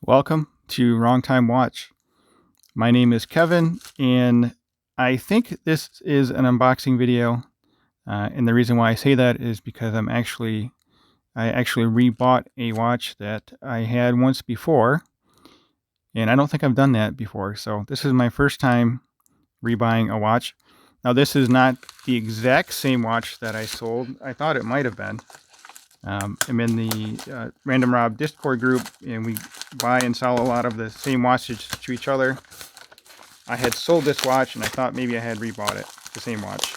Welcome to Wrong Time Watch. My name is Kevin, and I think this is an unboxing video. And the reason why I say that is because I actually rebought a watch that I had once before, and I don't think I've done that before. So this is my first time rebuying a watch. Now, this is not the exact same watch that I sold. I thought it might have been. I'm in the Random Rob Discord group, and we buy and sell a lot of the same watches to each other. I had sold this watch, and I thought maybe I had rebought it, the same watch.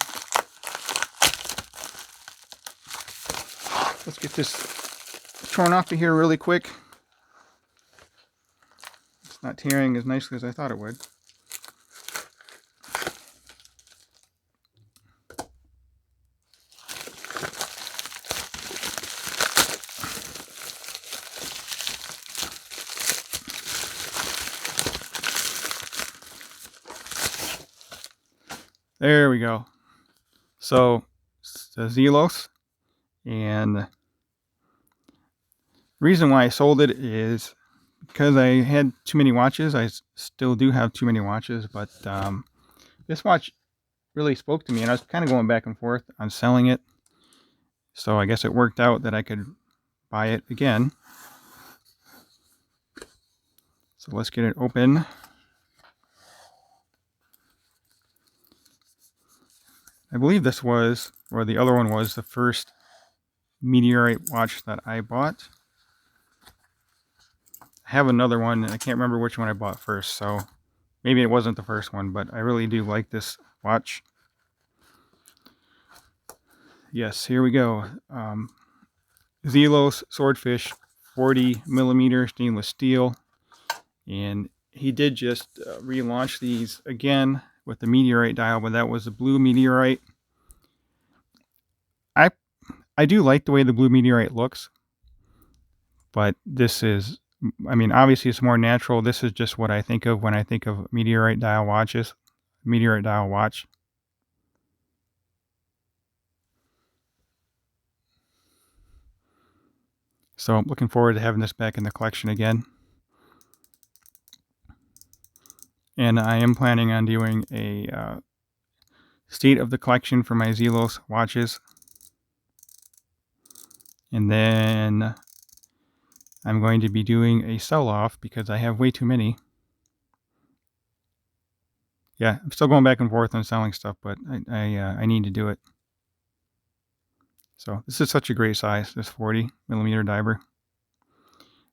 Let's get this torn off of here really quick. It's not tearing as nicely as I thought it would. There we go. So it's the Zelos, and the reason why I sold it is because I had too many watches. I still do have too many watches, but this watch really spoke to me, and I was kind of going back and forth on selling it. So I guess it worked out that I could buy it again. So let's get it open. I believe this was, or the other one was, the first meteorite watch that I bought. I have another one, and I can't remember which one I bought first, so maybe it wasn't the first one, but I really do like this watch. Yes, here we go. Zelos Swordfish 40 millimeter stainless steel, and he did just relaunch these again with the meteorite dial, but that was the blue meteorite. I do like the way the blue meteorite looks, but this is, I mean, obviously it's more natural. This is just what I think of when I think of meteorite dial watches. Meteorite dial watch. So I'm looking forward to having this back in the collection again. And I am planning on doing a state of the collection for my Zelos watches. And then I'm going to be doing a sell-off because I have way too many. Yeah, I'm still going back and forth on selling stuff, but I need to do it. So this is such a great size, this 40 millimeter diver.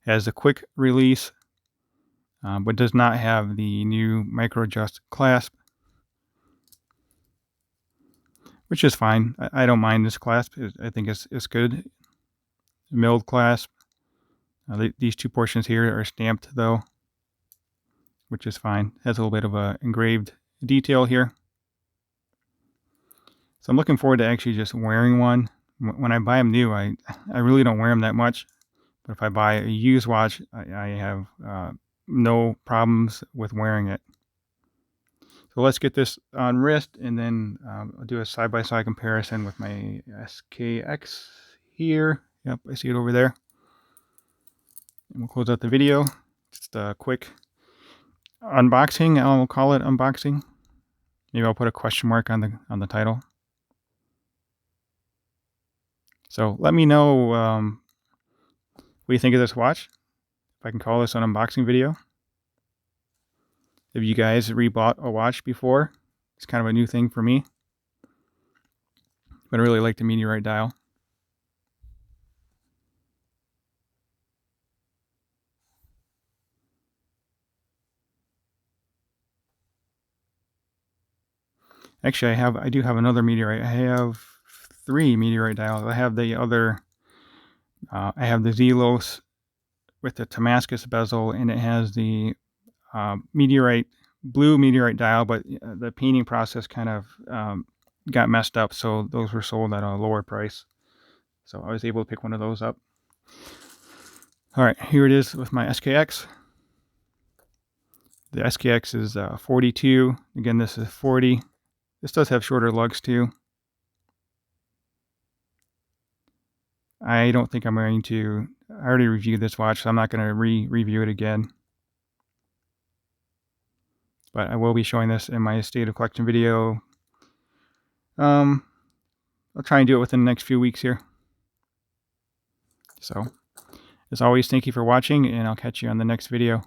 Has a quick release, but does not have the new micro adjust clasp, which is fine. I don't mind this clasp. I think it's good. Milled clasp. These two portions here are stamped though, which is fine. Has a little bit of a engraved detail here. So I'm looking forward to actually just wearing one. When I buy them new, I really don't wear them that much. But if I buy a used watch, I have no problems with wearing it. So let's get this on wrist, and then I'll do a side-by-side comparison with my SKX here. Yep, I see it over there. And we'll close out the video. Just a quick unboxing. I'll call it unboxing. Maybe I'll put a question mark on the title. So let me know what you think of this watch. If I can call this an unboxing video. Have you guys rebought a watch before? It's kind of a new thing for me. But I really like the meteorite dial. Actually, I do have another meteorite. I have 3 meteorite dials. I have the other, I have the Zelos with the Damascus bezel, and it has the blue meteorite dial, but the painting process kind of got messed up, so those were sold at a lower price. So I was able to pick one of those up. All right, here it is with my SKX. The SKX is 42. Again, this is 40. This does have shorter lugs too. I don't think I'm going to I already reviewed this watch, so I'm not going to review it again. But I will be showing this in my state of collection video. I'll try and do it within the next few weeks here. So, as always, thank you for watching, and I'll catch you on the next video.